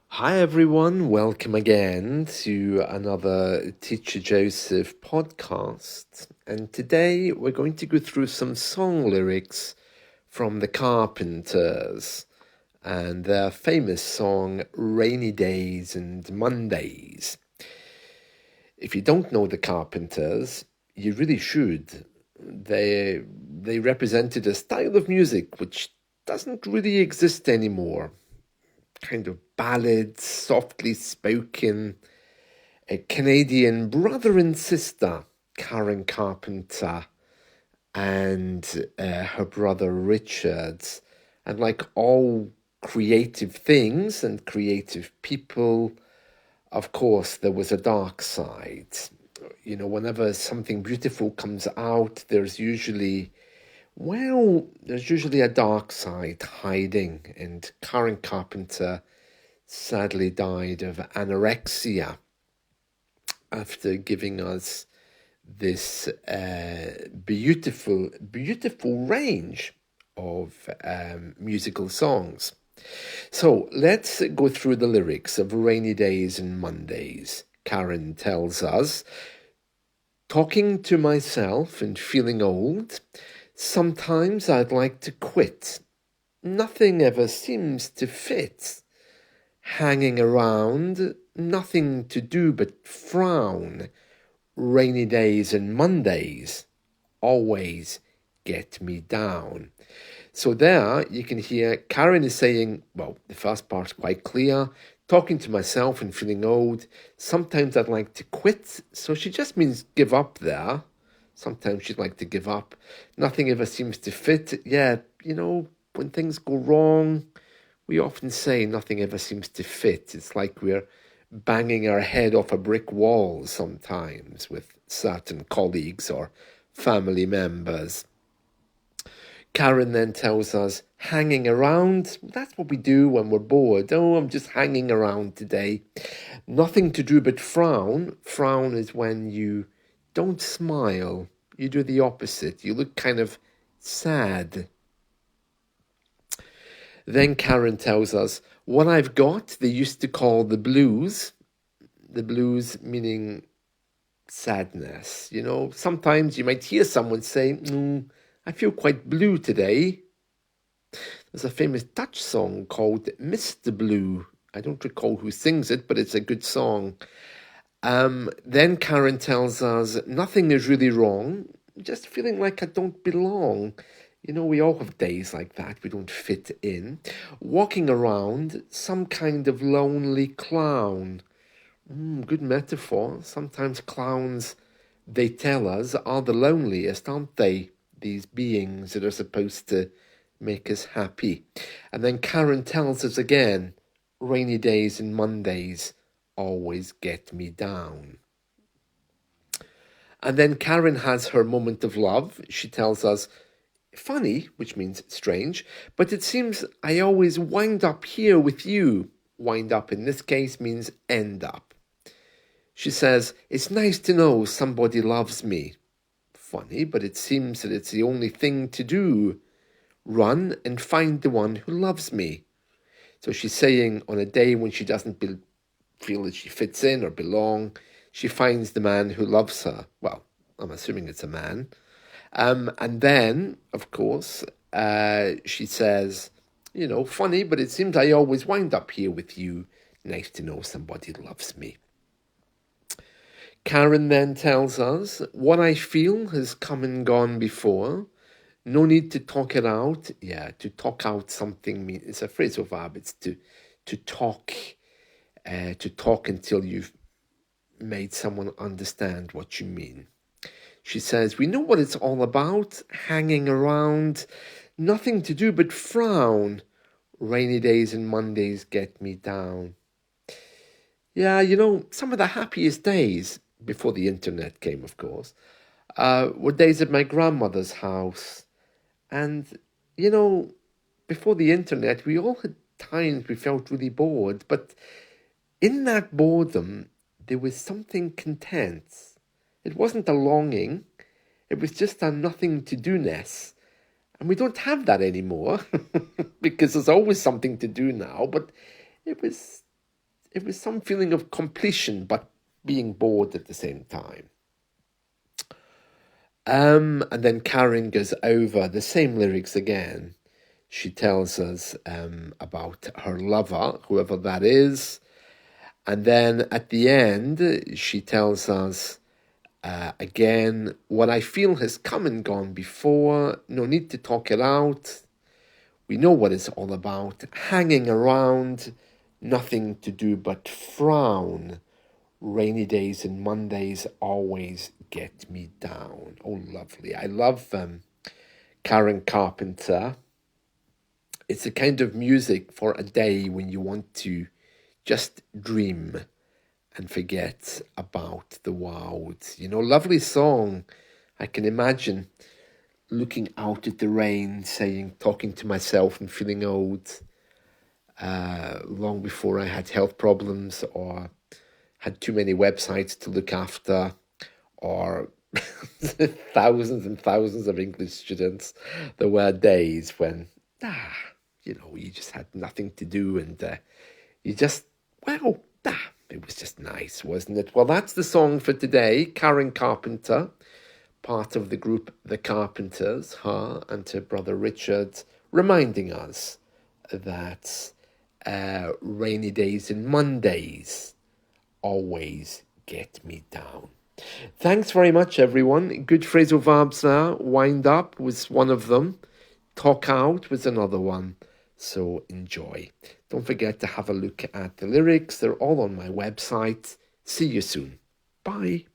Hi everyone, welcome again to another Teacher Joseph podcast. And today we're going to go through some song lyrics from the Carpenters and their famous song Rainy Days and Mondays. If you don't know the Carpenters, you really should. They represented a style of music which doesn't really exist anymore. Kind of ballads, softly spoken. A Canadian brother and sister, Karen Carpenter and her brother Richard. And like all creative things and creative people, of course, there was a dark side. You know, whenever something beautiful comes out, there's usually a dark side hiding. And Karen Carpenter sadly died of anorexia after giving us this beautiful range of musical songs. So let's go through the lyrics of Rainy Days and Mondays. Karen tells us, talking to myself and feeling old, sometimes I'd like to quit. Nothing ever seems to fit. Hanging around, nothing to do but frown. Rainy days and Mondays always get me down. So there you can hear Karen is saying, well, the first part's quite clear. Talking to myself and feeling old. Sometimes I'd like to quit. So she just means give up there. Sometimes she'd like to give up. Nothing ever seems to fit. Yeah, you know, when things go wrong, we often say nothing ever seems to fit. It's like we're banging our head off a brick wall sometimes with certain colleagues or family members. Karen then tells us, hanging around, that's what we do when we're bored. Oh, I'm just hanging around today. Nothing to do but frown. Frown is when you don't smile. You do the opposite. You look kind of sad. Then Karen tells us, what I've got, they used to call the blues. The blues meaning sadness. You know, sometimes you might hear someone say, I feel quite blue today. There's a famous Dutch song called Mr. Blue. I don't recall who sings it, but it's a good song. Then Karen tells us, nothing is really wrong. Just feeling like I don't belong. You know, we all have days like that. We don't fit in. Walking around, some kind of lonely clown. Good metaphor. Sometimes clowns, they tell us, are the loneliest, aren't they? These beings that are supposed to make us happy. And then Karen tells us again, rainy days and Mondays always get me down. And then Karen has her moment of love. She tells us, funny, which means strange, but it seems I always wind up here with you. Wind up in this case means end up. She says, it's nice to know somebody loves me. Funny, but it seems that it's the only thing to do. Run and find the one who loves me. So she's saying on a day when she doesn't feel that she fits in or belong, she finds the man who loves her. Well, I'm assuming it's a man. And then, of course, she says, you know, funny, but it seems I always wind up here with you. Nice to know somebody loves me. Karen then tells us, what I feel has come and gone before. No need to talk it out. Yeah, to talk out something, it's a phrasal verb. It's to talk until you've made someone understand what you mean. She says, we know what it's all about, hanging around, nothing to do but frown. Rainy days and Mondays get me down. Yeah, you know, some of the happiest days, before the internet came, of course, were days at my grandmother's house. And, you know, before the internet, we all had times we felt really bored. But in that boredom, there was something content. It wasn't a longing. It was just a nothing to do-ness. And we don't have that anymore because there's always something to do now. But it was it was some feeling of completion, but being bored at the same time. And then Karen goes over the same lyrics again. She tells us about her lover, whoever that is. And then at the end, she tells us again, what I feel has come and gone before. No need to talk it out. We know what it's all about. Hanging around, nothing to do but frown. Rainy days and Mondays always get me down. Oh, lovely. I love Karen Carpenter. It's a kind of music for a day when you want to just dream and forget about the world. You know, lovely song. I can imagine looking out at the rain, talking to myself and feeling old long before I had health problems or had too many websites to look after, or thousands and thousands of English students. There were days when, you just had nothing to do and it was just nice, wasn't it? Well, that's the song for today. Karen Carpenter, part of the group The Carpenters, her and her brother Richard, reminding us that rainy days and Mondays always get me down. Thanks very much, everyone. Good phrasal verbs there. Wind up was one of them. Talk out was another one. So enjoy. Don't forget to have a look at the lyrics. They're all on my website. See you soon. Bye.